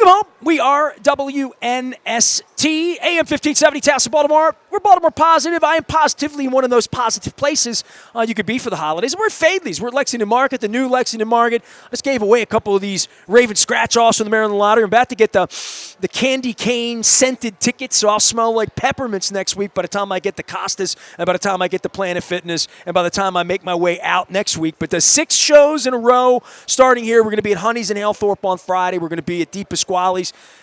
Welcome home. We are WNST, AM 1570, Taos, Baltimore. We're Baltimore positive. I am positively in one of those positive places you could be for the holidays. We're at Fadley's. We're at Lexington Market, the new Lexington Market. I just gave away a couple of these Raven scratch-offs from the Maryland Lottery. I'm about to get the candy cane scented tickets, so I'll smell like peppermints next week by the time I get the Costas and by the time I get the Planet Fitness and by the time I make my way out next week. But the 6 shows in a row starting here. We're going to be at Honey's in Halethorpe on Friday. We're going to be at Deep Pasquale's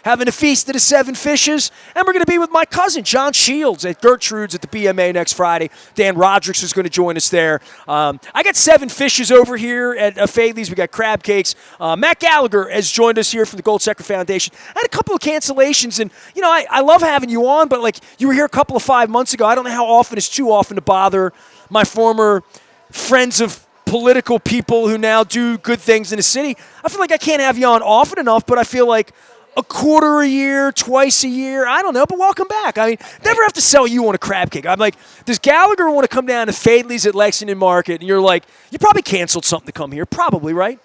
having a feast of the 7 fishes. And we're going to be with my cousin, John Shields, at Gertrude's at the BMA next Friday. Dan Rodricks is going to join us there. I got 7 fishes over here at Fadley's. We got crab cakes. Matt Gallagher has joined us here from the Gold Sector Foundation. I had a couple of cancellations, and, you know, I love having you on, but, like, you were here a couple of 5 months ago. I don't know how often it's too often to bother my former friends of political people who now do good things in the city. I feel like I can't have you on often enough, but I feel like a quarter a year, twice a year, I don't know, but welcome back. I mean, never have to sell you on a crab cake. I'm like, does Gallagher want to come down to Fadley's at Lexington Market? And you're like, you probably canceled something to come here. Probably, right?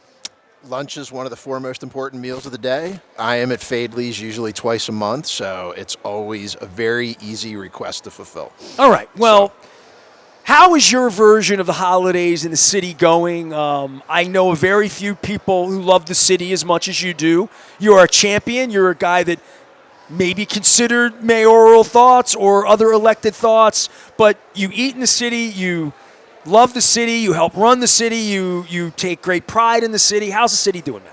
Lunch is one of the 4 most important meals of the day. I am at Fadley's usually twice a month, so it's always a very easy request to fulfill. All right. Well, how is your version of the holidays in the city going? I know a very few people who love the city as much as you do. You are a champion. You're a guy that maybe considered mayoral thoughts or other elected thoughts, but you eat in the city, you love the city, you help run the city, you take great pride in the city. How's the city doing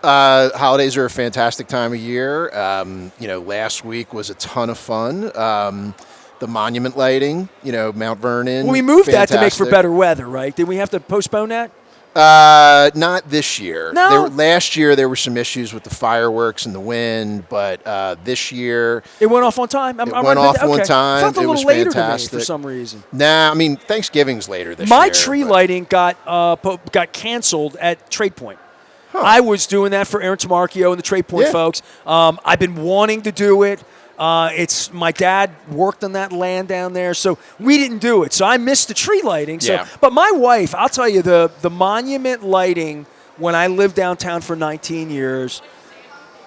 that? Holidays are a fantastic time of year. Last week was a ton of fun. The monument lighting, Mount Vernon. Well, we moved fantastic. that to make for better weather, right? Did we have to postpone that? Not this year. No. Last year there were some issues with the fireworks and the wind, but this year it went off on time. It went off on time. It felt a little was later fantastic to me for some reason. Nah, I mean Thanksgiving's later this year. My tree lighting got canceled at Trade Point. Huh. I was doing that for Aaron Tamarchio and the Trade Point folks. I've been wanting to do it. It's my dad worked on that land down there, so we didn't do it. So I missed the tree lighting. So, but my wife, I'll tell you, the monument lighting when I lived downtown for 19 years,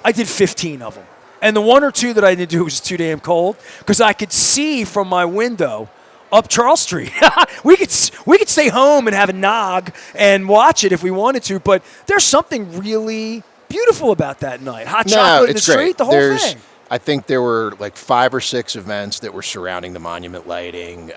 I did 15 of them. And the 1 or 2 that I didn't do was too damn cold because I could see from my window up Charles Street. we could stay home and have a nog and watch it if we wanted to, but there's something really beautiful about that night. Hot chocolate in the street, the whole thing. I think there were like 5 or 6 events that were surrounding the monument lighting.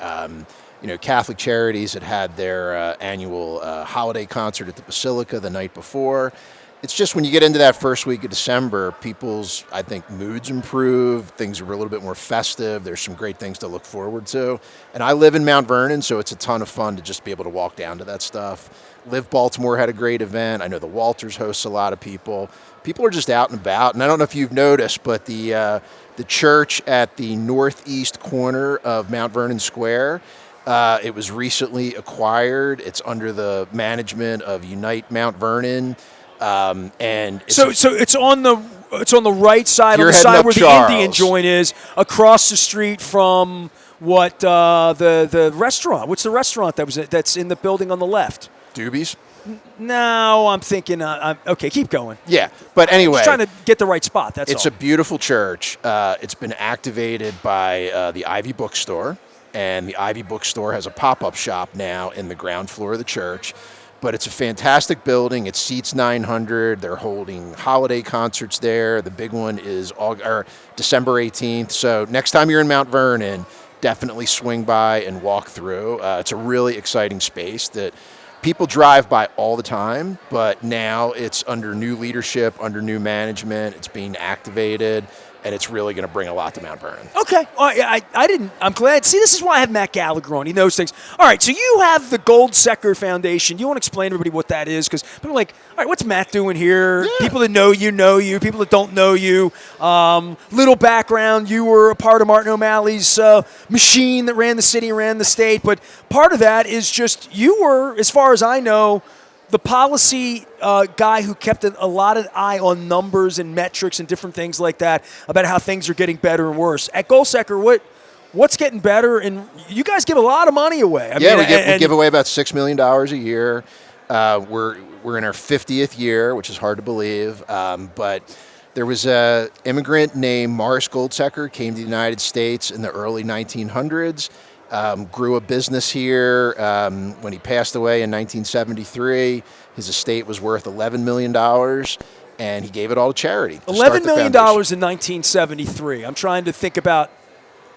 Catholic Charities had their annual holiday concert at the Basilica the night before. It's just when you get into that first week of December, people's, I think, moods improve. Things are a little bit more festive. There's some great things to look forward to. And I live in Mount Vernon, so it's a ton of fun to just be able to walk down to that stuff. Live Baltimore had a great event. I know the Walters hosts a lot of people. People are just out and about. And I don't know if you've noticed, but the church at the northeast corner of Mount Vernon Square, it was recently acquired. It's under the management of Unite Mount Vernon. So it's on the right side, on the side where the Indian joint is, across the street from what the restaurant. What's the restaurant that's in the building on the left? Doobies? No, I'm thinking. Okay, keep going. Yeah, but anyway, just trying to get the right spot. It's a beautiful church. It's been activated by the Ivy Bookstore, and the Ivy Bookstore has a pop-up shop now in the ground floor of the church. But it's a fantastic building. It seats 900. They're holding holiday concerts there. The big one is December 18th. So next time you're in Mount Vernon, definitely swing by and walk through. It's a really exciting space that people drive by all the time, but now it's under new leadership, under new management. It's being activated, and it's really going to bring a lot to Mount Vernon. Okay. I'm glad. See, this is why I have Matt Gallagher on. He knows things. All right, so you have the Gold Sector Foundation. You want to explain to everybody what that is? Because people are like, all right, what's Matt doing here? Yeah. People that know you. People that don't know you. Little background, you were a part of Martin O'Malley's machine that ran the city, ran the state. But part of that is just you were, as far as I know, the policy guy who kept a lot of eye on numbers and metrics and different things like that about how things are getting better and worse. At Gold Sector, what's getting better? And you guys give a lot of money away. We give away about $6 million a year. We're in our 50th year, which is hard to believe. But There was a immigrant named Morris Goldsecker, came to the United States in the early 1900s, grew a business here. When he passed away in 1973, his estate was worth $11 million, and he gave it all to charity. $11 million in 1973. I'm trying to think about.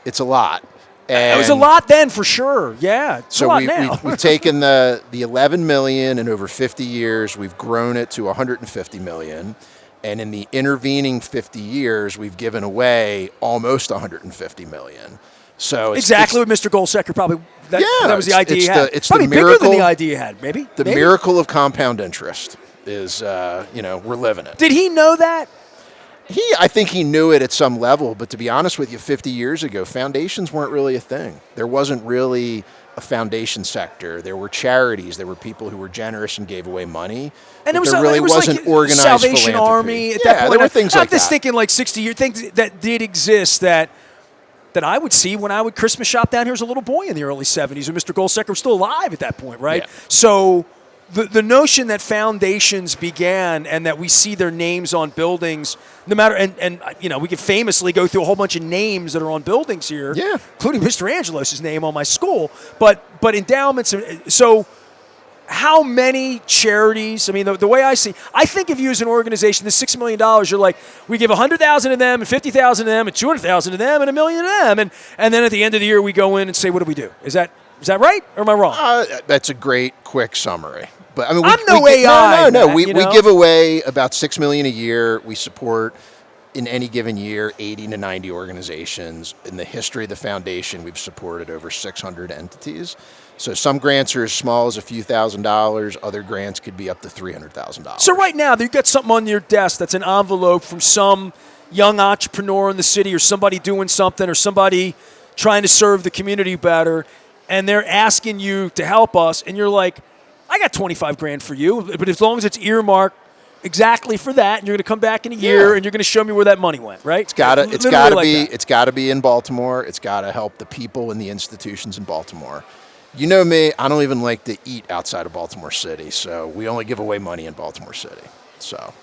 It's a lot. And it was a lot then, for sure. Yeah, it's a lot now. We've taken the $11 million, and over 50 years, we've grown it to $150 million. And in the intervening 50 years, we've given away almost $150 million. So it's exactly what Mr. Goldsecker probably. That was the idea he had. It's probably the miracle, bigger than the idea he had. Maybe the miracle of compound interest is, we're living it. Did he know that? I think he knew it at some level, but to be honest with you, 50 years ago, foundations weren't really a thing. There wasn't really a foundation sector. There were charities. There were people who were generous and gave away money. And there really wasn't like organized Salvation philanthropy. Army at that point. There were things like that. I'm just thinking like 60 years, things that did exist that I would see when I would Christmas shop down here as a little boy in the early 70s, when Mr. Goldsecker was still alive at that point, right? Yeah. So the notion that foundations began and that we see their names on buildings, no matter, and we can famously go through a whole bunch of names that are on buildings here, including Mr. Angelos' name on my school, but endowments. So how many charities? I mean, the way I think of you as an organization, the $6 million, you're like, we give 100,000 to them and 50,000 to them and 200,000 to them and $1 million to them. And then at the end of the year, we go in and say, what do we do? Is that right, or am I wrong? That's a great, quick summary. But I mean, I'm no AI. No. We give away about $6 million a year. We support in any given year 80 to 90 organizations. In the history of the foundation, we've supported over 600 entities. So some grants are as small as a few $1,000s. Other grants could be up to $300,000. So right now, you've got something on your desk that's an envelope from some young entrepreneur in the city, or somebody doing something, or somebody trying to serve the community better, and they're asking you to help us, and you're like, I got 25 grand for you, but as long as it's earmarked exactly for that, and you're going to come back in a year and you're going to show me where that money went, right? It's got to be in Baltimore. It's got to help the people and the institutions in Baltimore. You know me, I don't even like to eat outside of Baltimore City, so we only give away money in Baltimore City. So,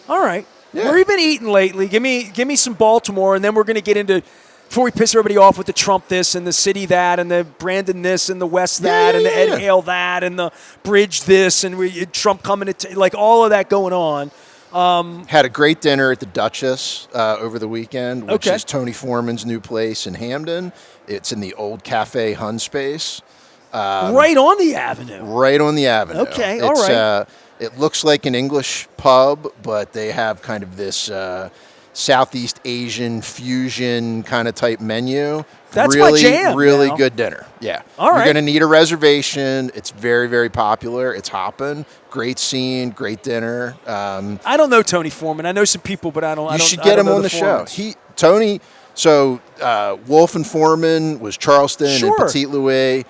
all right. Yeah. Where have you been eating lately? Give me some Baltimore, and then we're going to get into, before we piss everybody off with the Trump this and the city that and the Brandon this and the West that and the Ed Hale that and the bridge this and Trump coming to like all of that going on. Had a great dinner at the Duchess over the weekend, which is Tony Foreman's new place in Hamden. It's in the old Cafe Hun space. Right on the avenue. Right on the avenue. Okay, all right. It looks like an English pub, but they have kind of this Southeast Asian fusion kind of type menu. That's really, my jam. Really good dinner. Yeah. All right. You're going to need a reservation. It's very, very popular. It's hopping. Great scene. Great dinner. I don't know Tony Foreman. I know some people, but I don't. You should get him on the show. Tony. So Wolf and Foreman was Charleston and Petit Louis.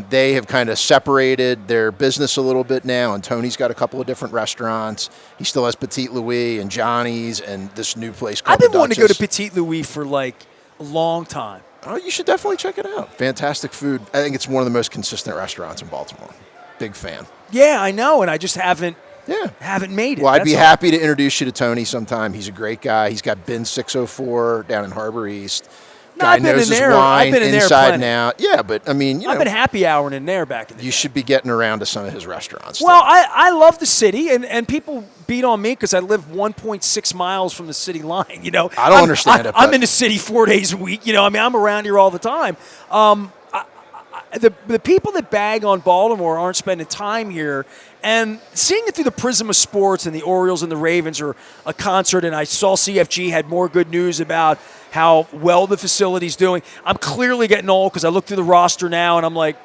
They have kind of separated their business a little bit now, and Tony's got a couple of different restaurants. He still has Petit Louis and Johnny's and this new place called I've been wanting to go to Petit Louis for like a long time. Oh, you should definitely check it out. Fantastic food. I think it's one of the most consistent restaurants in Baltimore. Big fan. Yeah, I know, and I just haven't made it. Well, I'd be happy to introduce you to Tony sometime. He's a great guy. He's got Bin 604 down in Harbor East. Guy knows his wine inside and out. Yeah, but I mean, I've been happy houring in there back in the day. You should be getting around to some of his restaurants. Well, I love the city, and people beat on me because I live 1.6 miles from the city line. I don't understand it. I'm in the city 4 days a week. I'm around here all the time. The people that bag on Baltimore aren't spending time here, and seeing it through the prism of sports and the Orioles and the Ravens or a concert, and I saw CFG had more good news about how well the facility's doing. I'm clearly getting old because I look through the roster now and I'm like,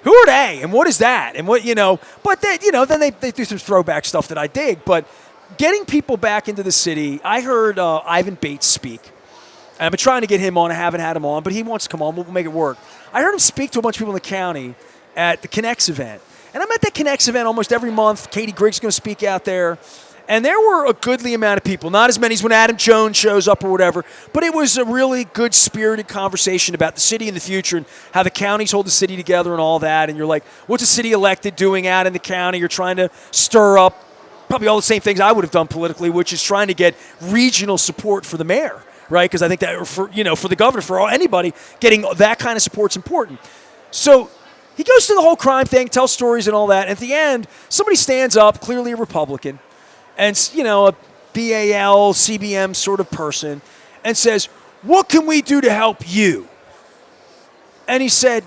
who are they and what is that? And what, but they, then they do some throwback stuff that I dig. But getting people back into the city, I heard Ivan Bates speak. And I've been trying to get him on. I haven't had him on, but he wants to come on. We'll make it work. I heard him speak to a bunch of people in the county at the Connects event. And I'm at that Connects event almost every month. Katie Grigg's going to speak out there. And there were a goodly amount of people. Not as many as when Adam Jones shows up or whatever. But it was a really good spirited conversation about the city and the future and how the counties hold the city together and all that. And you're like, what's a city elected doing out in the county? You're trying to stir up probably all the same things I would have done politically, which is trying to get regional support for the mayor, right? Because I think that for the governor, for anybody, getting that kind of support is important. So he goes through the whole crime thing, tells stories and all that. And at the end, somebody stands up, clearly a Republican, and a BAL, CBM sort of person, and says, "What can we do to help you?" And he said,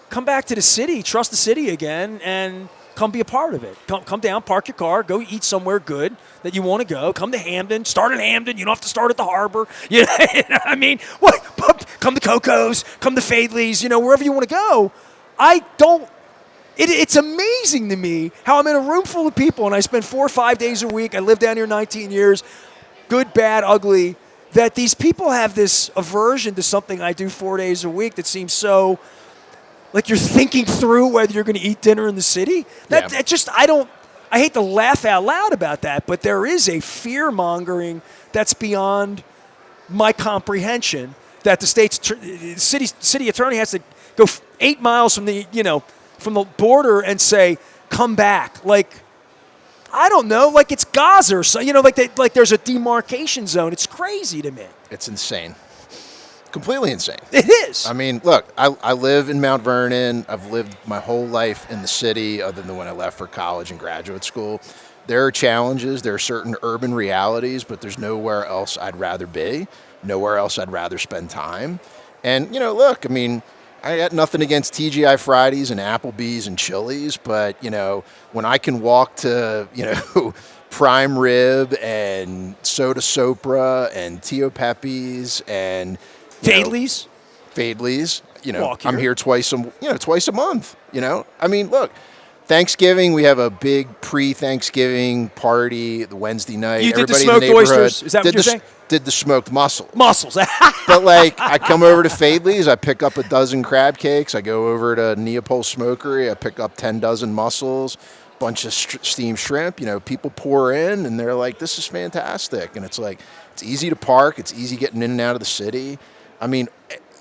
"Come back to the city, trust the city again, and come be a part of it. Come down, park your car, go eat somewhere good that you want to go. Come to Hamden, start at Hamden. You don't have to start at the harbor. You know what I mean? What? Come to Coco's, come to Fadley's, wherever you want to go." It's amazing to me how I'm in a room full of people, and I spend 4 or 5 days a week. I lived down here 19 years, good, bad, ugly, that these people have this aversion to something I do 4 days a week that seems so like you're thinking through whether you're going to eat dinner in the city. I hate to laugh out loud about that, but there is a fear-mongering that's beyond my comprehension that the city attorney has to go 8 miles from the border and say, "Come back." Like, I don't know, like it's Gaza or so, like there's a demarcation zone. It's crazy to me. It's insane. Completely insane. It is. I mean, look, I live in Mount Vernon. I've lived my whole life in the city other than when I left for college and graduate school. There are challenges. There are certain urban realities, but there's nowhere else I'd rather be, nowhere else I'd rather spend time. And, look, I mean, I got nothing against TGI Fridays and Applebee's and Chili's, but, when I can walk to, Prime Rib and Soda Sopra and Tio Pepe's and Fadley's. I'm here twice a month. I mean, look, Thanksgiving, we have a big pre-Thanksgiving party the Wednesday night. You did the Everybody smoked in the neighborhood oysters? Is that what you're saying? Did the smoked mussels. Mussels. But I come over to Fadley's, I pick up a dozen crab cakes. I go over to Neapol Smokery, I pick up 10 dozen mussels, bunch of steamed shrimp. People pour in, and they're like, "This is fantastic." And it's like, it's easy to park. It's easy getting in and out of the city. I mean,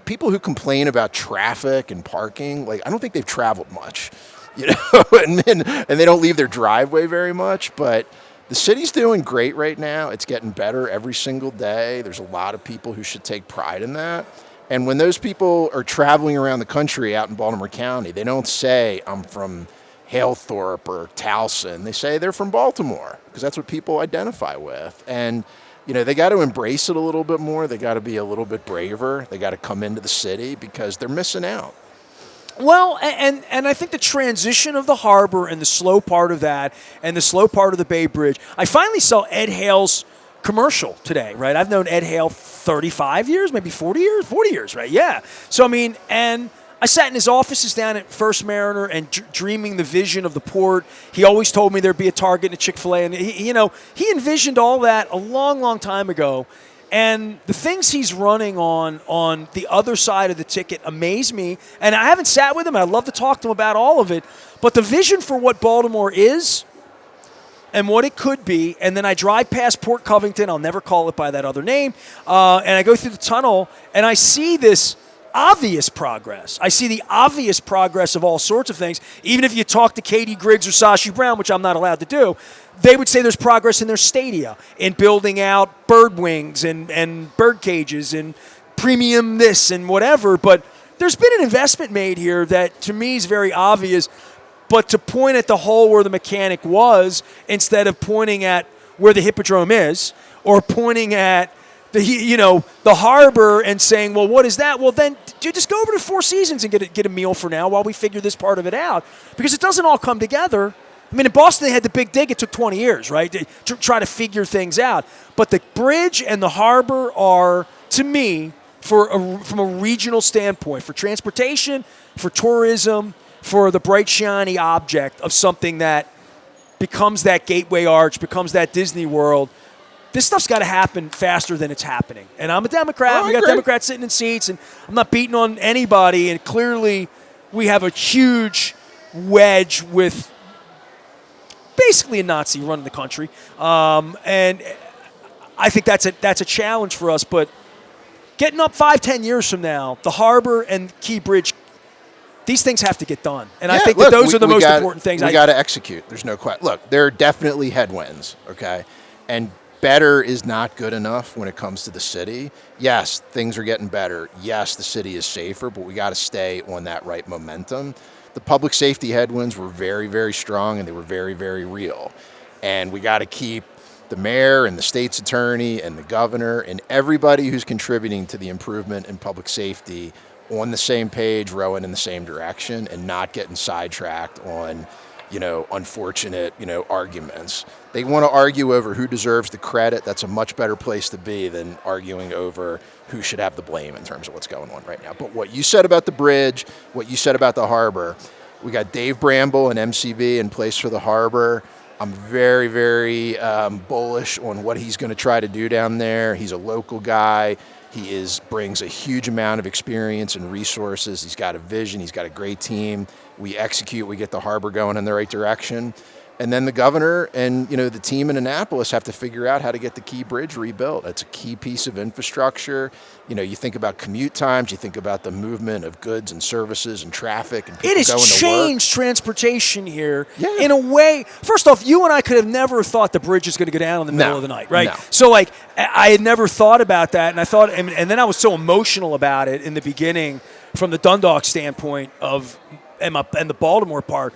people who complain about traffic and parking, I don't think they've traveled much, and they don't leave their driveway very much. But the city's doing great right now. It's getting better every single day. There's a lot of people who should take pride in that. And when those people are traveling around the country out in Baltimore County, they don't say, "I'm from Halethorpe or Towson." They say they're from Baltimore because that's what people identify with. And they got to embrace it a little bit more. They got to be a little bit braver. They got to come into the city because they're missing out. Well, and I think the transition of the harbor and the slow part of that and the slow part of the Bay Bridge. I finally saw Ed Hale's commercial today, right? I've known Ed Hale 35 years, maybe 40 years? 40 years, right? Yeah. So, I mean, and I sat in his offices down at First Mariner and dreaming the vision of the port. He always told me there'd be a Target and a Chick-fil-A. And, he envisioned all that a long, long time ago. And the things he's running on the other side of the ticket amaze me. And I haven't sat with him. I'd love to talk to him about all of it. But the vision for what Baltimore is and what it could be, and then I drive past Port Covington. I'll never call it by that other name. And I go through the tunnel, and I see this obvious progress. I see the obvious progress of all sorts of things. Even if you talk to Katie Griggs or Sashi Brown, which I'm not allowed to do, they would say there's progress in their stadia, in building out bird wings and bird cages and premium this and whatever. But there's been an investment made here that to me is very obvious. But to point at the hole where the mechanic was instead of pointing at where the hippodrome is or pointing at the harbor and saying, well, what is that? Well, then you just go over to Four Seasons and get a meal for now while we figure this part of it out. Because it doesn't all come together. I mean, in Boston, they had the big dig. It took 20 years, right, to try to figure things out. But the bridge and the harbor are, to me, from a regional standpoint, for transportation, for tourism, for the bright, shiny object of something that becomes that Gateway Arch, becomes that Disney World, this stuff's got to happen faster than it's happening. And I'm a Democrat. We got Democrats sitting in seats, and I'm not beating on anybody. And clearly we have a huge wedge with basically a Nazi running the country. And I think that's a challenge for us. But getting up 5-10 years from now, the harbor and Key Bridge, these things have to get done. And I Yeah, think look, that those are the most important things. We got to execute. There's no question. Look, there are definitely headwinds, okay? And better is not good enough when it comes to the city. Yes, things are getting better. Yes, the city is safer, but we got to stay on that right momentum. The public safety headwinds were very, very strong, and they were very, very real. And we got to keep the mayor and the state's attorney and the governor and everybody who's contributing to the improvement in public safety on the same page, rowing in the same direction, and not getting sidetracked on, unfortunate, arguments. They want to argue over who deserves the credit. That's a much better place to be than arguing over who should have the blame in terms of what's going on right now. But what you said about the bridge, what you said about the harbor, we got Dave Bramble and MCB in place for the harbor. I'm very, very bullish on what he's going to try to do down there. He's a local guy. He brings a huge amount of experience and resources. He's got a vision. He's got a great team. We execute. We get the harbor going in the right direction. And then the governor and the team in Annapolis have to figure out how to get the Key Bridge rebuilt. It's a key piece of infrastructure. You think about commute times. You think about the movement of goods and services and traffic and people It going to has work. changed transportation here Yeah. in a way. First off, you and I could have never thought the bridge is going to go down in the middle of the night, right? No. So, I had never thought about that, and I thought, and then I was so emotional about it in the beginning from the Dundalk standpoint and the Baltimore part.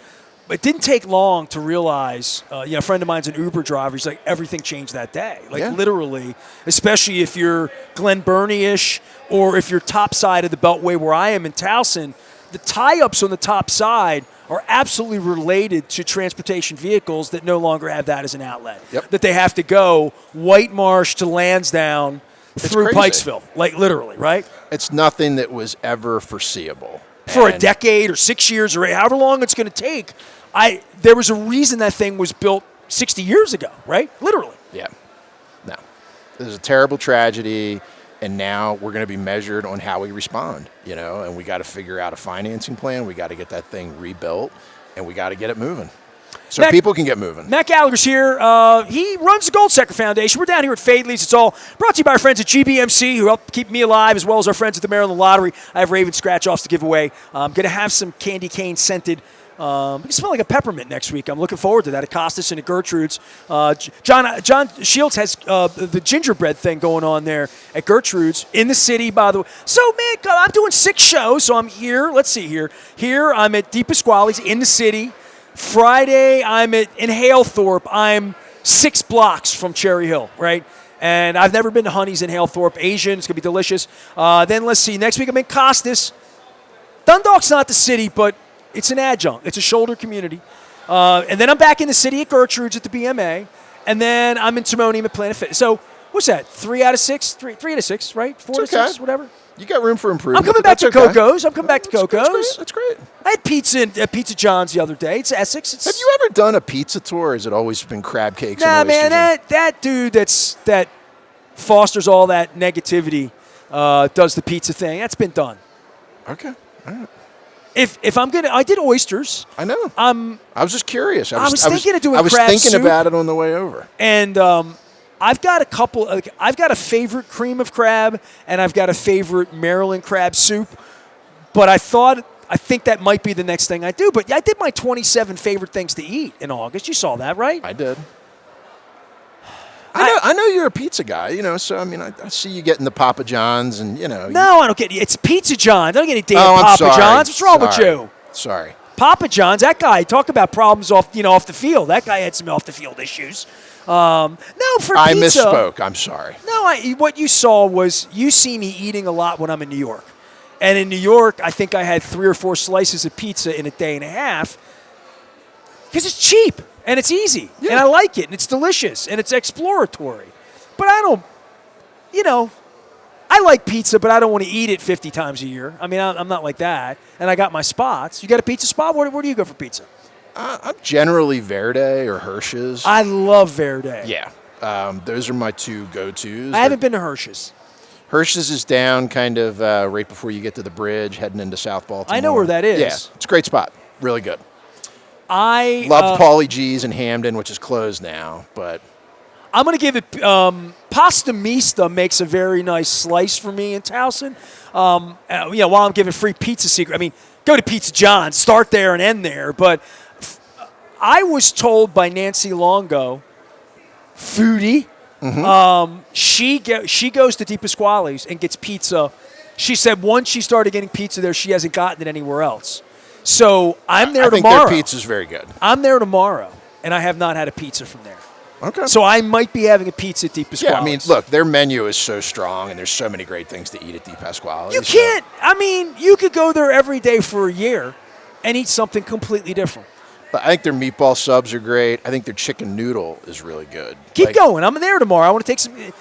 It didn't take long to realize, a friend of mine's an Uber driver. He's like, everything changed that day. Literally, especially if you're Glen Burnie-ish or if you're top side of the Beltway where I am in Towson, the tie-ups on the top side are absolutely related to transportation vehicles that no longer have that as an outlet. Yep. That they have to go White Marsh to Lansdowne through crazy. Pikesville, literally, right? It's nothing that was ever foreseeable. For a decade or 6 years or however long it's going to take. There was a reason that thing was built 60 years ago, right? Literally. Yeah. No. This is a terrible tragedy, and now we're going to be measured on how we respond, and we got to figure out a financing plan. We got to get that thing rebuilt, and we got to get it moving so people can get moving. Matt Gallagher's here. He runs the Goldsecker Foundation. We're down here at Fadley's. It's all brought to you by our friends at GBMC, who help keep me alive, as well as our friends at the Maryland Lottery. I have Raven scratch-offs to give away. I'm going to have some candy cane scented. It smell like a peppermint next week. I'm looking forward to that at Costas and at Gertrude's. John Shields has the gingerbread thing going on there at Gertrude's in the city, by the way. So, man, I'm doing 6 shows, so I'm here. Let's see here. Here, I'm at Deep Pasquale's in the city. Friday, I'm in Halethorpe. I'm 6 blocks from Cherry Hill, right? And I've never been to Honey's in Halethorpe. Asian, it's going to be delicious. Then let's see. Next week, I'm in Costas. Dundalk's not the city, but it's an adjunct. It's a shoulder community. And then I'm back in the city at Gertrude's at the BMA. And then I'm in Timonium at Planet Fitness. So what's that? 3 out of 6? 3 out of 6, right? 4 out of 6, whatever. You got room for improvement. I'm coming back to Coco's. I'm coming back to Coco's. That's great. I had pizza at Pizza John's the other day. It's Essex. Have you ever done a pizza tour, or has it always been crab cakes Nah, and oysters? man, that dude that fosters all that negativity does the pizza thing. That's been done. Okay. All right. If I'm gonna, I did oysters. I know. I was just curious. I was thinking of doing crab I was thinking soup. about it on the way over. And I've got a couple. I've got a favorite cream of crab, and I've got a favorite Maryland crab soup. But I think that might be the next thing I do. But I did my 27 favorite things to eat in August. You saw that, right? I did. I know you're a pizza guy, so I mean, I see you getting the Papa John's and, No, I don't get it. It's Pizza John's. I don't get any damn I'm Papa sorry. John's. What's wrong with you? Sorry. Papa John's, that guy, talk about problems off the field. That guy had some off the field issues. No, for I pizza. misspoke. I'm sorry. No, what you saw was you see me eating a lot when I'm in New York. And in New York, I think I had 3 or 4 slices of pizza in a day and a half because it's cheap and it's easy. Yeah. And I like it and it's delicious and it's exploratory. But I don't, I like pizza, but I don't want to eat it 50 times a year. I mean, I'm not like that. And I got my spots. You got a pizza spot? Where do you go for pizza? I'm generally Verde or Hirsch's. I love Verde. Yeah. Those are my 2 go-tos. I haven't been to Hirsch's. Hirsch's is down kind of right before you get to the bridge, heading into South Baltimore. I know where that is. Yeah, it's a great spot. Really good. I loved Paulie G's in Hamden, which is closed now, but I'm going to give it Pasta Mista makes a very nice slice for me in Towson. While I'm giving free pizza secret. I mean, go to Pizza John's, start there and end there. But I was told by Nancy Longo, foodie, she goes to Di Pasquale's and gets pizza. She said once she started getting pizza there, she hasn't gotten it anywhere else. So I'm there tomorrow. I think their pizza's very good. I'm there tomorrow, and I have not had a pizza from there. Okay. So I might be having a pizza at Di Pasquale's. Yeah, I mean, look, their menu is so strong, and there's so many great things to eat at Di Pasquale's. You can't. I mean, you could go there every day for a year and eat something completely different. But I think their meatball subs are great. I think their chicken noodle is really good. Keep going. I'm there tomorrow. I want to take some. You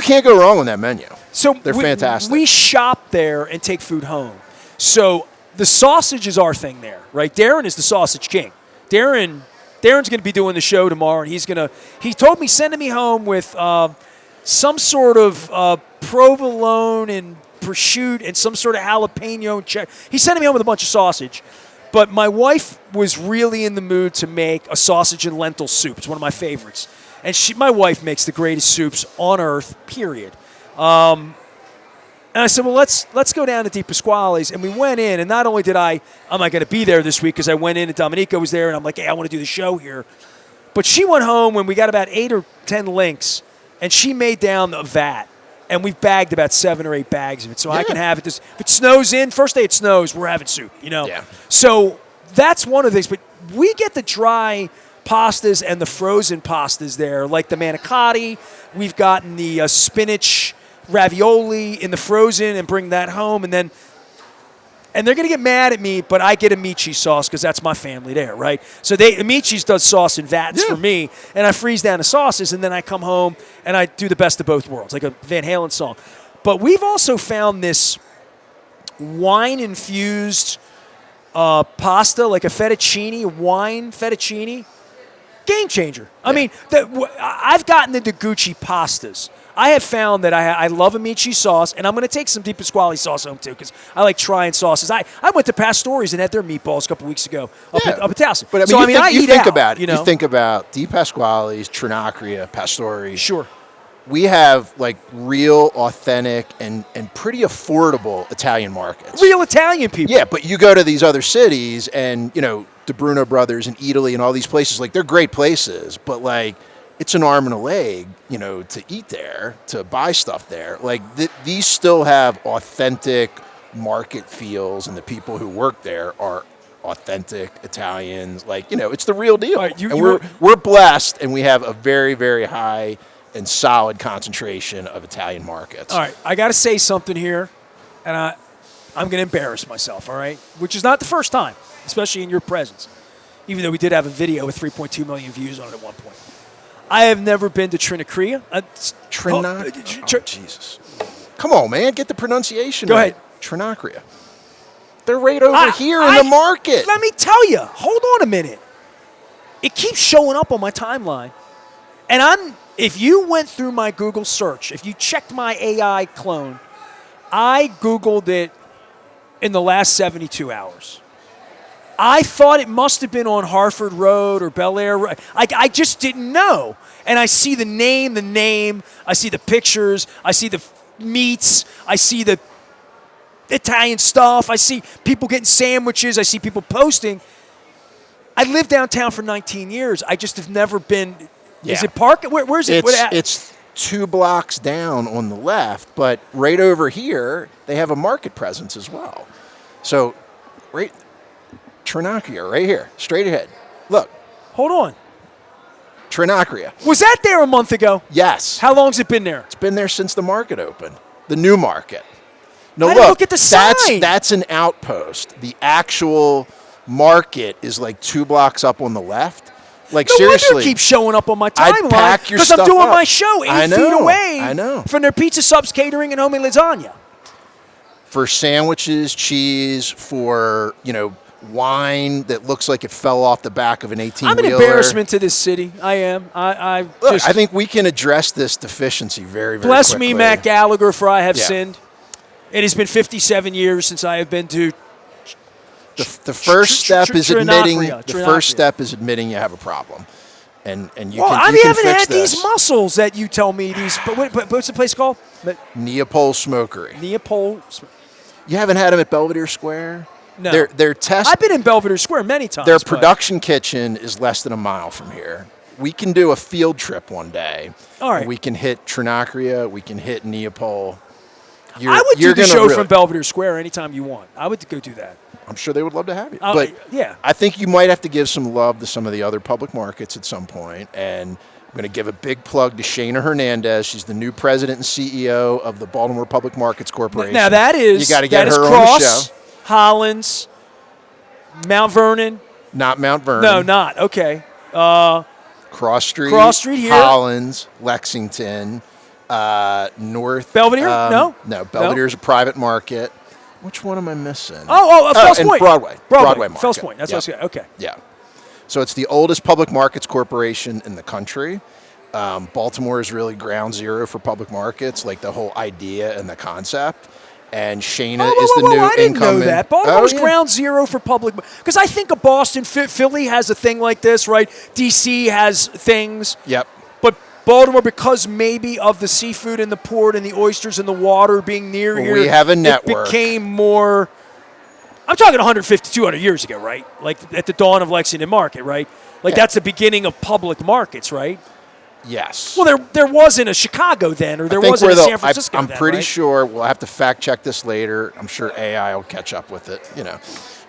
can't go wrong on that menu. So they're fantastic. We shop there and take food home. So the sausage is our thing there, right? Darren is the sausage king. Darren's going to be doing the show tomorrow, and he told me sending me home with some sort of provolone and prosciutto and some sort of jalapeno and cheddar. He sent me home with a bunch of sausage. But my wife was really in the mood to make a sausage and lentil soup. It's one of my favorites. And my wife makes the greatest soups on earth, period. And I said, well, let's go down to Di Pasquale's. And we went in, and not only am I going to be there this week because I went in and Dominica was there, and I'm like, hey, I want to do the show here. But she went home when we got about 8 or 10 links, and she made down a vat. And we've bagged about 7 or 8 bags of it, so I can have it. If it snows first day it snows, we're having soup, Yeah. So that's one of the things. But we get the dry pastas and the frozen pastas there, like the manicotti. We've gotten the spinach ravioli in the frozen and bring that home. And they're going to get mad at me, but I get Amici's sauce because that's my family there, right? So Amici's does sauce in vats for me, and I freeze down the sauces, and then I come home and I do the best of both worlds, like a Van Halen song. But we've also found this wine-infused pasta, like a wine fettuccine, game changer. Yeah. I mean, I've gotten into Gucci pastas. I have found that I love Amici's sauce, and I'm going to take some Di Pasquale sauce home, too, because I like trying sauces. I went to Pastori's and had their meatballs a couple weeks ago up at Towson. But you think about it. You think about Di Pasquale's, Trinacria, Pastori's. Sure. We have, like, real, authentic, and pretty affordable Italian markets. Real Italian people. Yeah, but you go to these other cities, and, the Bruno Brothers in Italy and all these places, like, they're great places, but, like, it's an arm and a leg, to eat there, to buy stuff there. Like, these still have authentic market feels, and the people who work there are authentic Italians. Like, it's the real deal. Right, we're blessed, and we have a very, very high and solid concentration of Italian markets. All right, I got to say something here, and I'm going to embarrass myself, all right? Which is not the first time, especially in your presence, even though we did have a video with 3.2 million views on it at one point. I have never been to Trinacria. Jesus. Come on, man. Get the pronunciation Go right. ahead. Trinacria. They're right over here in the market. Let me tell you. Hold on a minute. It keeps showing up on my timeline. And if you went through my Google search, if you checked my AI clone, I Googled it in the last 72 hours. I thought it must have been on Harford Road or Bel Air Road. I just didn't know. And I see the name. I see the pictures. I see the meats. I see the Italian stuff. I see people getting sandwiches. I see people posting. I lived downtown for 19 years. I just have never been. Yeah. Is it Park? Where's it? It's 2 blocks down on the left, but right over here, they have a market presence as well. So, right. Trinacria, right here, straight ahead. Look. Hold on. Trinacria. Was that there a month ago? Yes. How long's it been there? It's been there since the market opened, the new market. No, look at the sign. That's an outpost. The actual market is like 2 blocks up on the left. Like, no seriously. Wonder it keeps showing up on my timeline because I'm doing my show 8 feet away I know. from their pizza subs, catering, and homemade lasagna. For sandwiches, cheese, for, wine that looks like it fell off the back of an 18-wheeler. I'm an embarrassment to this city. I am. I think we can address this deficiency very, very bless quickly. me, Matt Gallagher, for I have sinned. It has been 57 years since I have been to. The first step is admitting. The first step is admitting you have a problem, and you can. I haven't had this. these mussels that you tell me these. But what's the place called? Neapole Smokery. Neapole. You haven't had them at Belvedere Square. No. Their test. I've been in Belvedere Square many times. Their but- production kitchen is less than a mile from here. We can do a field trip one day. All right. We can hit Trinacria. We can hit Neapol. I would do the gonna show from Belvedere Square anytime you want. I would go do that. I'm sure they would love to have you. But yeah. I think you might have to give some love to some of the other public markets at some point. And I'm going to give a big plug to Shana Hernandez. She's the new president and CEO of the Baltimore Public Markets Corporation. Now that is you got to get her Cross, on the show. Hollins, Mount Vernon. Not Mount Vernon. No, not okay. Cross Street. Here. Hollins, Lexington, North. Belvedere? No. Belvedere's a private market. Which one am I missing? Fells and Point. Broadway Market. Fells Point. That's what I was saying. Okay. Yeah. So it's the oldest public markets corporation in the country. Baltimore is really ground zero for public markets, like the whole idea and the concept. And Shana is the new I didn't incumbent. know that. Baltimore's ground zero for public. Because I think of Boston, Philly has a thing like this, right? D.C. has things. Yep. But Baltimore, because maybe of the seafood and the port and the oysters and the water being near here, we have a network. It became more. I'm talking 150, 200 years ago, right? Like at the dawn of Lexington Market, right? Like that's the beginning of public markets, right? Yes. Well, there wasn't a Chicago then, or there wasn't a San Francisco I'm then, pretty right? sure we'll have to fact check this later. I'm sure AI will catch up with it.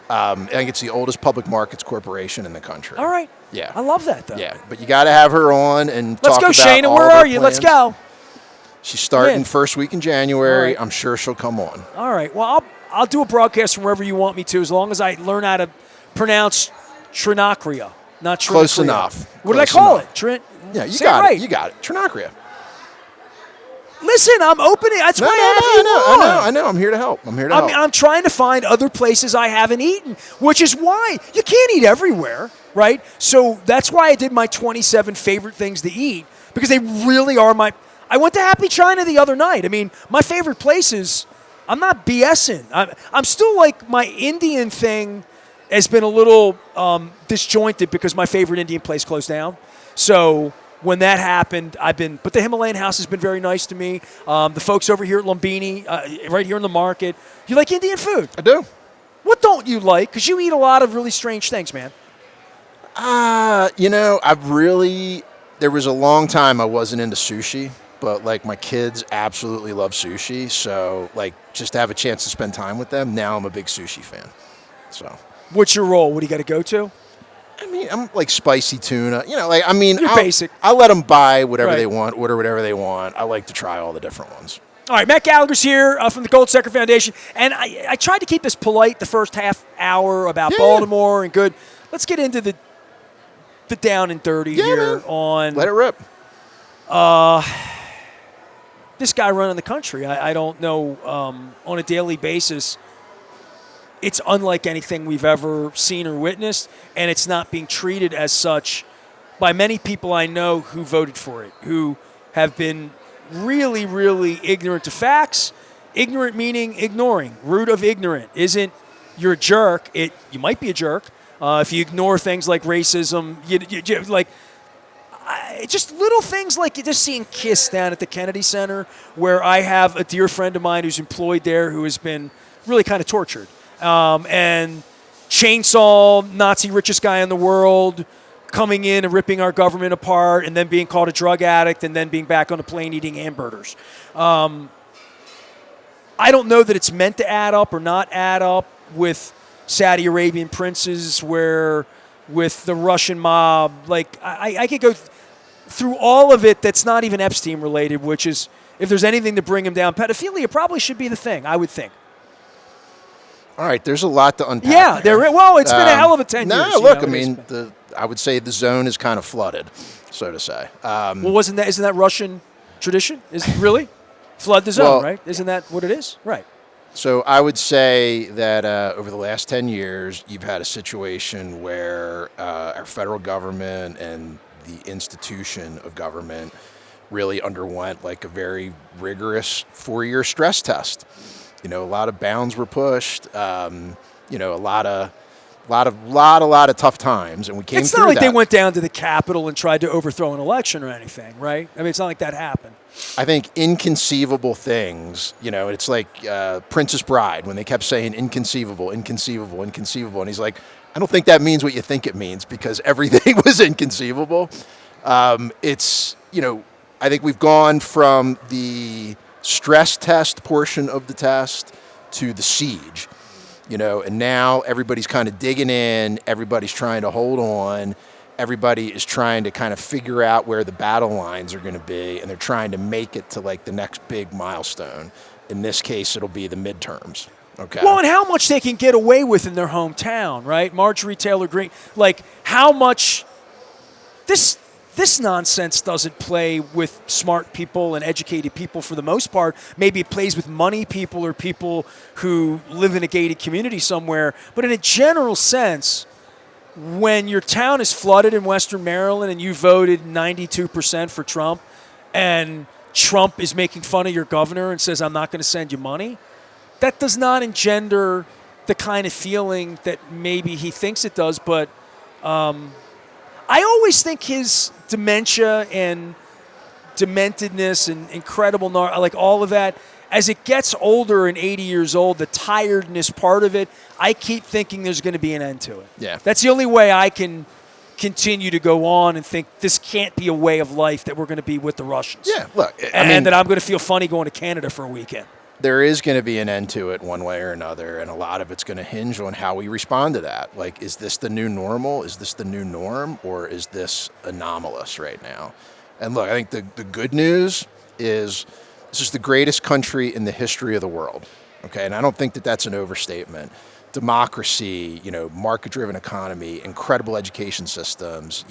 I think it's the oldest public markets corporation in the country. All right. Yeah. I love that, though. Yeah, but you got to have her on and Let's talk go, about Shana. all Where of her are you? Let's plans. go. She's starting Yeah. first week in January. All right. I'm sure she'll come on. All right. Well, I'll do a broadcast from wherever you want me to, as long as I learn how to pronounce Trinacria, not Trinacria. Close enough. What did I Close call enough. it? Trent. Yeah, you Say got it right. it. You got it. Trinacria. Listen, I'm opening. That's why I have you on. I know. I'm here to help. I'm trying to find other places I haven't eaten, which is why you can't eat everywhere, right? So that's why I did my 27 favorite things to eat, because they really are my. I went to Happy China the other night. I mean, my favorite places. I'm not BSing. I'm still like, my Indian thing has been a little disjointed because my favorite Indian place closed down. So when that happened, but the Himalayan house has been very nice to me. The folks over here at Lumbini, right here in the market. You like Indian food? I do. What don't you like? Because you eat a lot of really strange things, man. There was a long time I wasn't into sushi, but like my kids absolutely love sushi. So like just to have a chance to spend time with them, now I'm a big sushi fan. So. What's your role? What do you got to go to? I mean, I'm like spicy tuna. You're basic. I'll let them buy whatever Right. they want, order whatever they want. I like to try all the different ones. All right, Matt Gallagher's here from the Gold Sector Foundation. And I tried to keep this polite the first half hour about Baltimore and good. Let's get into the down and dirty here on. Let it rip. This guy running the country. I don't know, on a daily basis. It's unlike anything we've ever seen or witnessed, and it's not being treated as such by many people I know who voted for it, who have been really, really ignorant to facts. Ignorant meaning ignoring. Root of ignorant isn't you're a jerk. You might be a jerk if you ignore things like racism. Just little things like just seeing Kiss down at the Kennedy Center, where I have a dear friend of mine who's employed there who has been really kind of tortured. And chainsaw, Nazi richest guy in the world, coming in and ripping our government apart, and then being called a drug addict, and then being back on a plane eating hamburgers. I don't know that it's meant to add up or not add up with Saudi Arabian princes, where with the Russian mob. Like, I could go through all of it that's not even Epstein related, which is, if there's anything to bring him down, pedophilia probably should be the thing, I would think. All right, there's a lot to unpack. Yeah, there. It's been a hell of a 10 years. No, look, I would say the zone is kind of flooded, so to say. Isn't that Russian tradition? Is it really? Flood the zone, right? Isn't that what it is? Right. So I would say that over the last 10 years, you've had a situation where our federal government and the institution of government really underwent like a very rigorous 4-year stress test. A lot of bounds were pushed. A lot of A lot of tough times, and we came It's through not like that. they went down to the Capitol and tried to overthrow an election or anything, right? I mean, it's not like that happened. I think inconceivable things, it's like Princess Bride when they kept saying inconceivable, inconceivable, inconceivable. And he's like, I don't think that means what you think it means because everything was inconceivable. I think we've gone from the stress test portion of the test to the siege, and now everybody's kind of digging in, everybody's trying to hold on, everybody is trying to kind of figure out where the battle lines are going to be, and they're trying to make it to like the next big milestone. In this case, it'll be the midterms. Okay. Well, and how much they can get away with in their hometown, right? Marjorie Taylor Greene, like how much this nonsense doesn't play with smart people and educated people for the most part. Maybe it plays with money people or people who live in a gated community somewhere. But in a general sense, when your town is flooded in Western Maryland and you voted 92% for Trump and Trump is making fun of your governor and says, I'm not going to send you money, that does not engender the kind of feeling that maybe he thinks it does. But I always think his dementia and dementedness and incredible, like all of that, as it gets older and 80 years old, the tiredness part of it, I keep thinking there's going to be an end to it. Yeah. That's the only way I can continue to go on and think this can't be a way of life that we're going to be with the Russians. Yeah, look, and that I'm going to feel funny going to Canada for a weekend. There is going to be an end to it one way or another, and a lot of it's going to hinge on how we respond to that. Like, is this the new normal? Is this the new norm? Or is this anomalous right now? And look, I think the good news is this is the greatest country in the history of the world, okay? And I don't think that that's an overstatement. Democracy, market-driven economy, incredible education systems,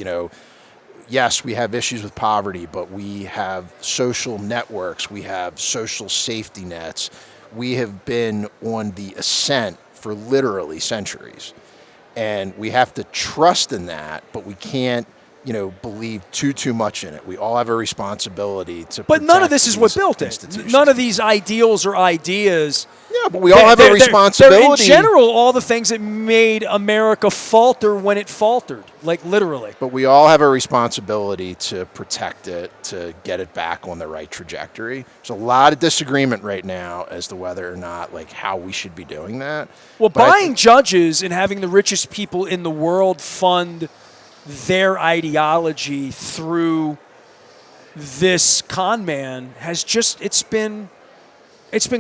yes, we have issues with poverty, but we have social networks, we have social safety nets. We have been on the ascent for literally centuries. And we have to trust in that, but we can't, believe too much in it. We all have a responsibility to But none of this is what built it. None of these ideals or ideas. Yeah, but we all have a responsibility. They're in general, all the things that made America falter when it faltered, like literally. But we all have a responsibility to protect it, to get it back on the right trajectory. There's a lot of disagreement right now as to whether or not, like, how we should be doing that. Well, buying judges and having the richest people in the world fund their ideology through this con man has just, it's been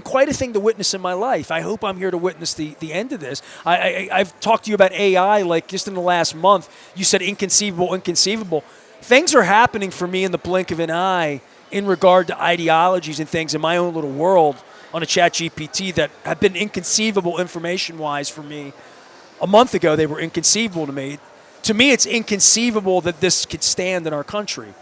quite a thing to witness in my life. I hope I'm here to witness the end of this. I've talked to you about AI like just in the last month. You said inconceivable. Things are happening for me in the blink of an eye in regard to ideologies and things in my own little world on a ChatGPT that have been inconceivable information-wise for me. A month ago, they were inconceivable to me. To me, it's inconceivable that this could stand in our country,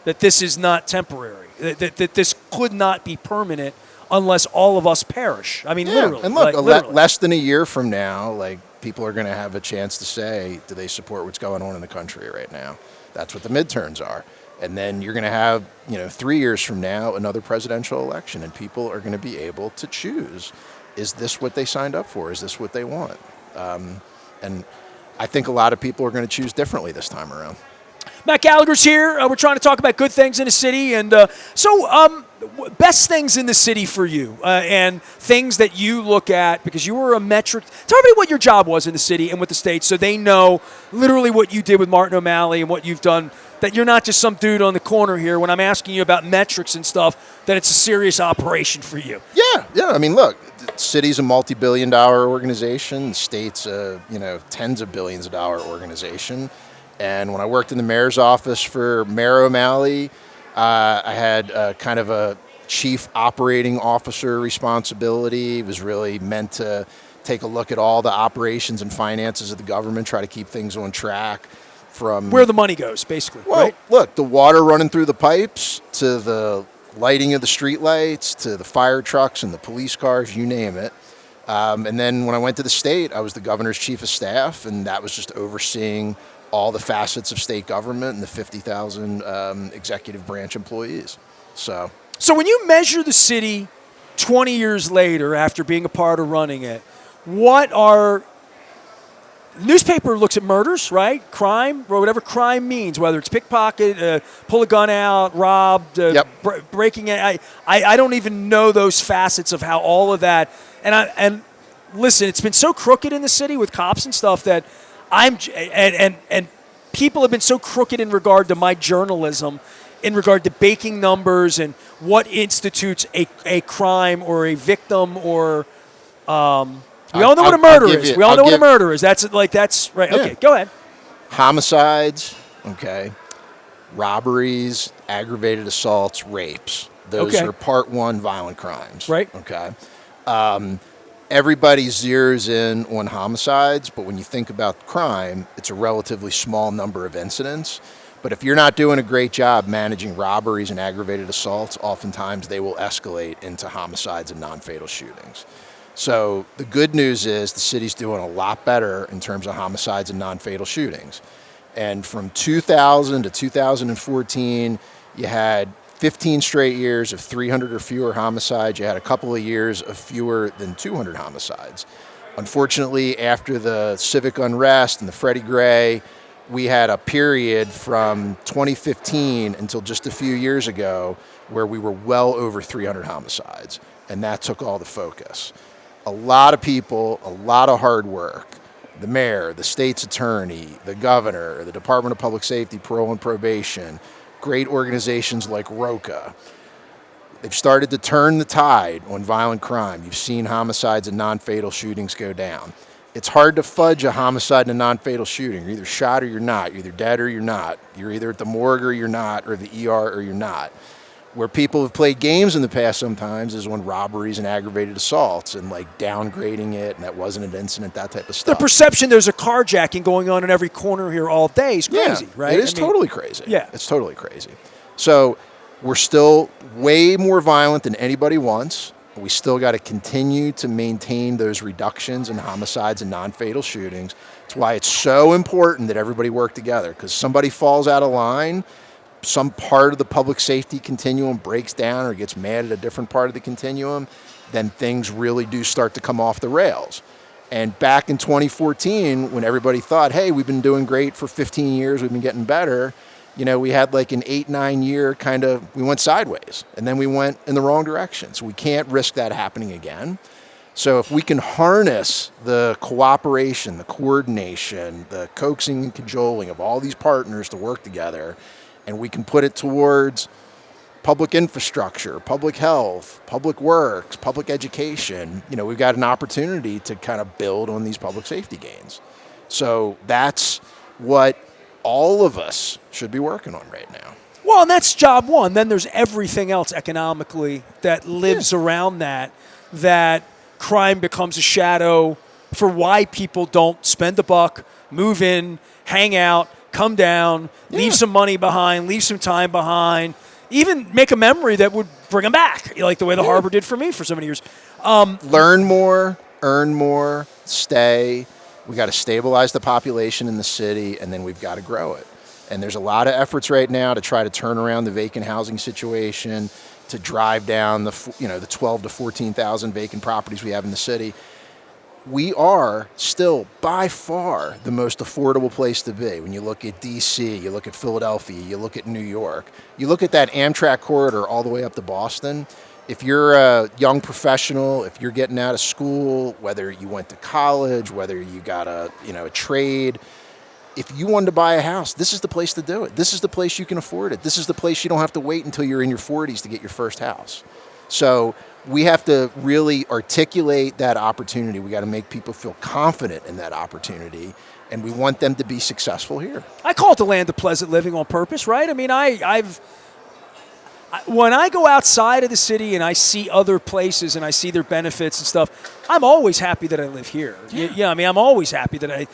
that this is not temporary, that this could not be permanent unless all of us perish. I mean, literally. And look, literally. less than a year from now, like, people are going to have a chance to say, do they support what's going on in the country right now? That's what the midterms are. And then you're going to have, 3 years from now, another presidential election, and people are going to be able to choose, is this what they signed up for? Is this what they want? And I think a lot of people are going to choose differently this time around. Matt Gallagher's here. We're trying to talk about good things in the city. And best things in the city for you and things that you look at because you were a metric. Tell me what your job was in the city and with the state so they know literally what you did with Martin O'Malley and what you've done, that you're not just some dude on the corner here when I'm asking you about metrics and stuff, that it's a serious operation for you. Yeah. I mean, look, the city's a multi-billion-dollar organization. The state's a, tens of billions of dollar organization. And when I worked in the mayor's office for Mayor O'Malley, I had kind of a chief operating officer responsibility. It was really meant to take a look at all the operations and finances of the government, try to keep things on track. From where the money goes, basically. Well, right? Look, the water running through the pipes to the lighting of the street lights to the fire trucks and the police cars, you name it. And then when I went to the state, I was the governor's chief of staff, and that was just overseeing all the facets of state government and the 50,000 executive branch employees. So when you measure the city 20 years later after being a part of running it, what are newspaper looks at murders, right? Crime, or whatever crime means, whether it's pickpocket, pull a gun out, robbed, breaking it. I don't even know those facets of how all of that. And listen, it's been so crooked in the city with cops and stuff that and people have been so crooked in regard to my journalism, in regard to baking numbers and what institutes a crime or a victim or. We all know what a murder is. We all know what a murder is. That's right. Yeah. Okay, go ahead. Homicides, okay. Robberies, aggravated assaults, rapes. Those are part one violent crimes. Right. Okay. Everybody zeroes in on homicides, but when you think about crime, it's a relatively small number of incidents. But if you're not doing a great job managing robberies and aggravated assaults, oftentimes they will escalate into homicides and non-fatal shootings. So the good news is the city's doing a lot better in terms of homicides and non-fatal shootings. And from 2000 to 2014, you had 15 straight years of 300 or fewer homicides. You had a couple of years of fewer than 200 homicides. Unfortunately, after the civic unrest and the Freddie Gray, we had a period from 2015 until just a few years ago where we were well over 300 homicides, and that took all the focus. A lot of people, a lot of hard work. The mayor, the state's attorney, the governor, the Department of Public Safety, Parole and Probation, great organizations like ROCA. They've started to turn the tide on violent crime. You've seen homicides and non-fatal shootings go down. It's hard to fudge a homicide and a non-fatal shooting. You're either shot or you're not. You're either dead or you're not. You're either at the morgue or you're not, or the ER or you're not. Where people have played games in the past sometimes is when robberies and aggravated assaults and like downgrading it and that wasn't an incident, that type of stuff. The perception there's a carjacking going on in every corner here all day is crazy, right? It is totally crazy. Yeah. It's totally crazy. So we're still way more violent than anybody wants. We still got to continue to maintain those reductions in homicides and non-fatal shootings. That's why it's so important that everybody work together, because somebody falls out of line, some part of the public safety continuum breaks down or gets mad at a different part of the continuum, then things really do start to come off the rails. And back in 2014, when everybody thought, hey, we've been doing great for 15 years, we've been getting better, we had like an 8-9 year we went sideways, and then we went in the wrong direction. So we can't risk that happening again. So if we can harness the cooperation, the coordination, the coaxing and cajoling of all these partners to work together, and we can put it towards public infrastructure, public health, public works, public education, we've got an opportunity to kind of build on these public safety gains. So that's what all of us should be working on right now. Well, and that's job one. Then there's everything else economically that lives around that crime becomes a shadow for why people don't spend a buck, move in, hang out, come down, leave some money behind, leave some time behind, even make a memory that would bring them back, like the way the harbor did for me for so many years. Learn more, earn more, stay. We got to stabilize the population in the city, and then we've got to grow it. And there's a lot of efforts right now to try to turn around the vacant housing situation, to drive down the 12 to 14,000 vacant properties we have in the city. We are still by far the most affordable place to be. When you look at DC, you look at Philadelphia, you look at New York, you look at that Amtrak corridor all the way up to Boston. If you're a young professional, if you're getting out of school, whether you went to college, whether you got a trade, if you wanted to buy a house, this is the place to do it. This is the place you can afford it. This is the place you don't have to wait until you're in your 40s to get your first house. So we have to really articulate that opportunity. We got to make people feel confident in that opportunity, and we want them to be successful here. I call it the land of pleasant living on purpose, right? I mean, when I go outside of the city and I see other places and I see their benefits and stuff, I'm always happy that I live here. Yeah, I mean, I'm always happy that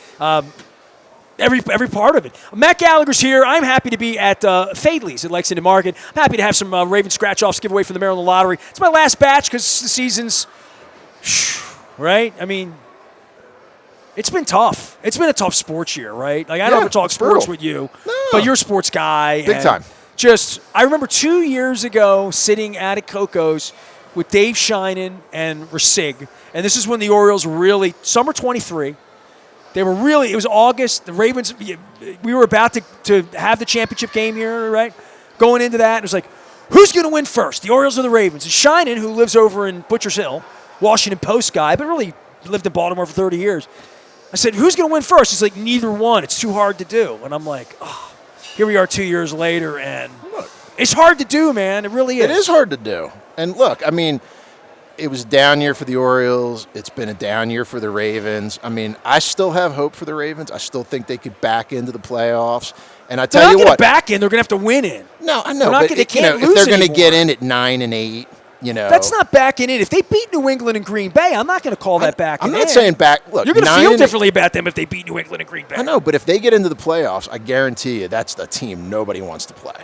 every part of it. Matt Gallagher's here. I'm happy to be at Fadley's at Lexington Market. I'm happy to have some Raven scratch-offs giveaway from the Maryland Lottery. It's my last batch because the season's, right? I mean, it's been tough. It's been a tough sports year, right? Like, I don't ever talk sports with you, but you're a sports guy. Big time. I remember 2 years ago sitting at Coco's with Dave Sheinin and Rasig, and this is when the Orioles really, summer 23, They were really, it was August. The Ravens, we were about to have the championship game here, right? Going into that, it was like, who's going to win first, the Orioles or the Ravens? And Shinan, who lives over in Butchers Hill, Washington Post guy, but really lived in Baltimore for 30 years. I said, who's going to win first? He's like, neither one. It's too hard to do. And I'm like, oh, here we are 2 years later, and it's hard to do, man. It really is. It is hard to do. And look, I mean, it was a down year for the Orioles. It's been a down year for the Ravens. I mean, I still have hope for the Ravens. I still think they could back into the playoffs. And I tell you what, back in, they're going to have to win in. No, I know, but if they're going to get in at 9-8, that's not backing in. If they beat New England and Green Bay, I'm not going to call that back. I'm not saying back. Look, you're going to feel differently about them if they beat New England and Green Bay. I know, but if they get into the playoffs, I guarantee you that's the team nobody wants to play.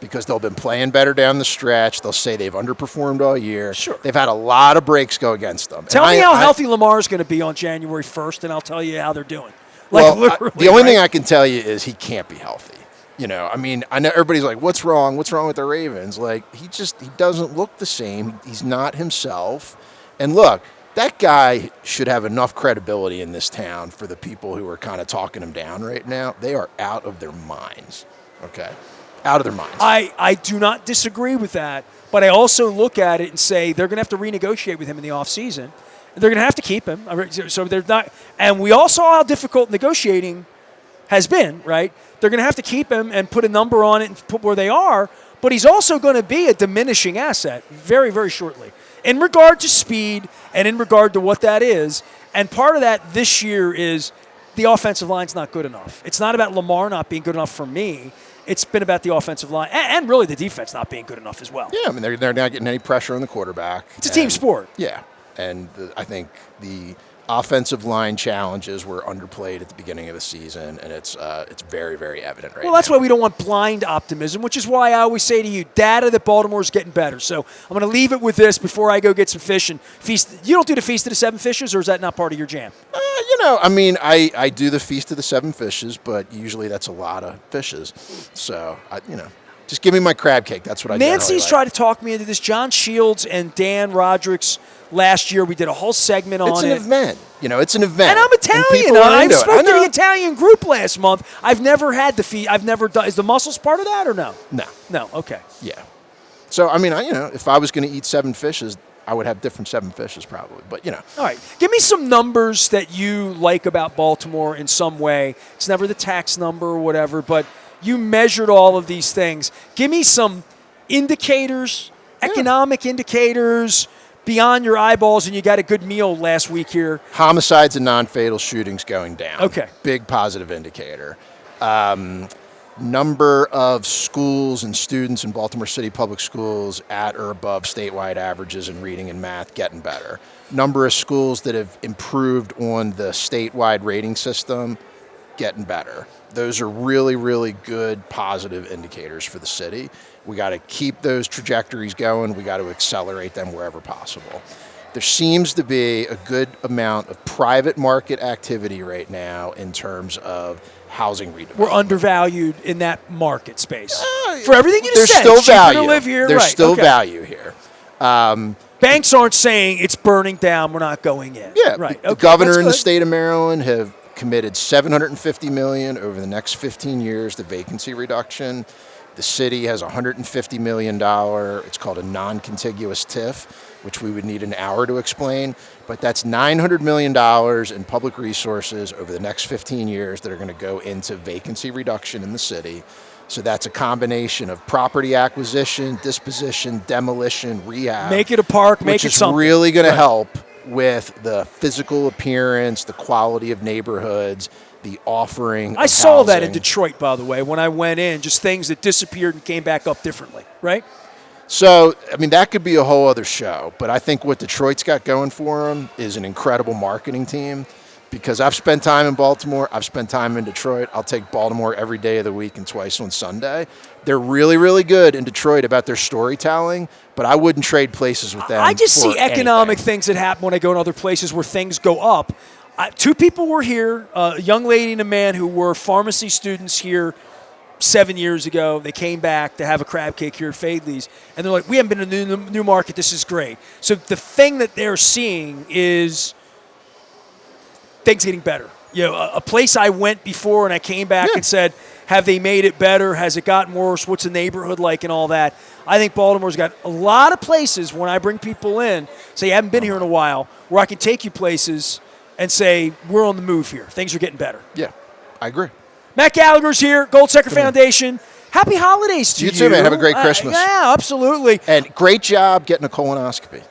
Because they'll been playing better down the stretch. They'll say they've underperformed all year. Sure. They've had a lot of breaks go against them. Tell me how healthy Lamar's going to be on January 1st, and I'll tell you how they're doing. The only thing I can tell you is he can't be healthy. I mean, I know everybody's like, what's wrong? What's wrong with the Ravens? Like, he doesn't look the same. He's not himself. And look, that guy should have enough credibility in this town for the people who are kind of talking him down right now. They are out of their minds, okay? Out of their minds. I do not disagree with that, but I also look at it and say they're going to have to renegotiate with him in the offseason. They're going to have to keep him. So they're not. And we all saw how difficult negotiating has been, right? They're going to have to keep him and put a number on it and put where they are, but he's also going to be a diminishing asset very, very shortly in regard to speed and in regard to what that is. And part of that this year is the offensive line's not good enough. It's not about Lamar not being good enough for me. It's been about the offensive line and really the defense not being good enough as well. Yeah, I mean, they're not getting any pressure on the quarterback. It's a team sport. Yeah, and I think the offensive line challenges were underplayed at the beginning of the season, and it's very, very evident right now. Well, that's why we don't want blind optimism, which is why I always say to you, data that Baltimore's getting better. So I'm going to leave it with this before I go get some fish and feast. You don't do the Feast of the Seven Fishes, or is that not part of your jam? I mean, I do the Feast of the Seven Fishes, but usually that's a lot of fishes. So, just give me my crab cake. That's what I do. Nancy's tried to talk me into this. John Shields and Dan Roderick's last year, we did a whole segment on it. It's an event. It's an event. And I'm Italian. I spoke to the Italian group last month. I've never had the feast. I've never done. Is the mussels part of that or no? No. No. Okay. Yeah. So, I mean, if I was going to eat 7 fishes, I would have different 7 fishes probably, but All right. Give me some numbers that you like about Baltimore in some way. It's never the tax number or whatever, but you measured all of these things. Give me some indicators, economic indicators beyond your eyeballs, and you got a good meal last week here. Homicides and non-fatal shootings going down. Okay. Big positive indicator. Number of schools and students in Baltimore City Public Schools at or above statewide averages in reading and math getting better. Number of schools that have improved on the statewide rating system getting better. Those are really, really good positive indicators for the city. We got to keep those trajectories going. We got to accelerate them wherever possible. There seems to be a good amount of private market activity right now in terms of housing redevelopment. We're undervalued in that market space. For everything you just said, there's it's still cheaper value. to live here. There's right. still okay. value here. Banks aren't saying it's burning down, we're not going in. Yeah, right. The governor and the state of Maryland have committed $750 million over the next 15 years to vacancy reduction. The city has $150 million. It's called a non-contiguous TIF, which we would need an hour to explain. But that's $900 million in public resources over the next 15 years that are going to go into vacancy reduction in the city. So that's a combination of property acquisition, disposition, demolition, rehab. Make it a park, make it something. Which is really going to help with the physical appearance, the quality of neighborhoods, the offering of I saw that in housing. Detroit, by the way, when I went in, just things that disappeared and came back up differently, right? So, I mean, that could be a whole other show, but I think what Detroit's got going for them is an incredible marketing team, because I've spent time in Baltimore, I've spent time in Detroit. I'll take Baltimore every day of the week and twice on Sunday. They're really, really good in Detroit about their storytelling, but I wouldn't trade places with them. I just for see economic anything. things that happen when I go in other places where things go up. Two people were here, a young lady and a man who were pharmacy students here 7 years ago. They came back to have a crab cake here at Fadley's, and they're like, we haven't been in the new market. This is great. So the thing that they're seeing is things getting better. a place I went before and I came back and said, have they made it better? Has it gotten worse? What's the neighborhood like and all that? I think Baltimore's got a lot of places when I bring people in, say, you haven't been here in a while, where I can take you places and say, we're on the move here. Things are getting better. Yeah, I agree. Matt Gallagher's here, Gold Sector Foundation. Happy holidays to you. You too, man. Have a great Christmas. Yeah, absolutely. And great job getting a colonoscopy.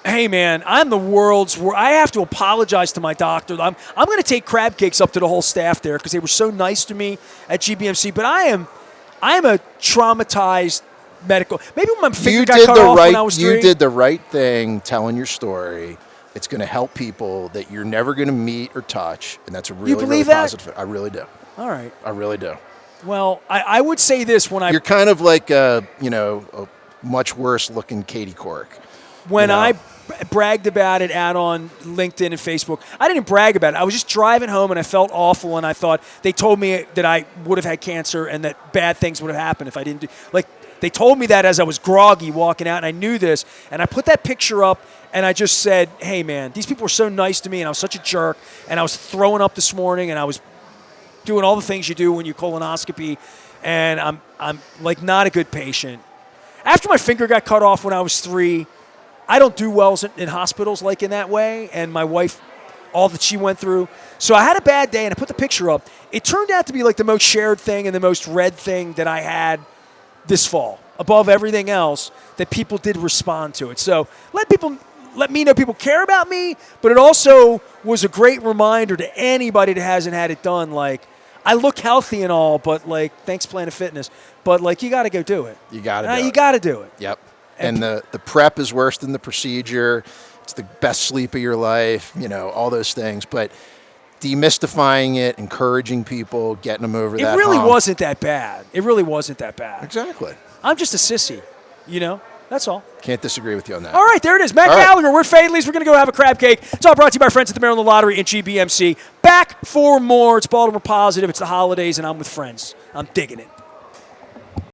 Hey, man, I'm the world's worst. I have to apologize to my doctor. I'm going to take crab cakes up to the whole staff there because they were so nice to me at GBMC. But I am a traumatized medical. Maybe when my finger got cut off when I was 3. You did the right thing telling your story. It's going to help people that you're never going to meet or touch, and that's a really positive. I really do. All right. I really do. Well, I would say this when You're kind of like a much worse looking Katie Couric. When I bragged about it out on LinkedIn and Facebook, I didn't brag about it. I was just driving home and I felt awful, and I thought they told me that I would have had cancer and that bad things would have happened if I didn't do. Like, they told me that as I was groggy walking out, and I knew this. And I put that picture up, and I just said, hey, man, these people were so nice to me, and I was such a jerk, and I was throwing up this morning, and I was doing all the things you do when you colonoscopy, and I'm like not a good patient. After my finger got cut off when I was 3, I don't do well in hospitals like in that way, and my wife, all that she went through. So I had a bad day, and I put the picture up. It turned out to be like the most shared thing and the most read thing that I had this fall, above everything else, that people did respond to it. So let me know people care about me, but it also was a great reminder to anybody that hasn't had it done, like, I look healthy and all, but, like, thanks Planet Fitness, but, like, you got to go do it. You got to do it. You got to do it. Yep. And the prep is worse than the procedure. It's the best sleep of your life, all those things. But demystifying it, encouraging people, getting them over that It really hump. wasn't that bad. It really wasn't that bad. Exactly. I'm just a sissy, That's all. Can't disagree with you on that. All right, there it is. Matt Gallagher, we're Fadley's. We're going to go have a crab cake. It's all brought to you by friends at the Maryland Lottery and GBMC. Back for more. It's Baltimore Positive. It's the holidays, and I'm with friends. I'm digging it.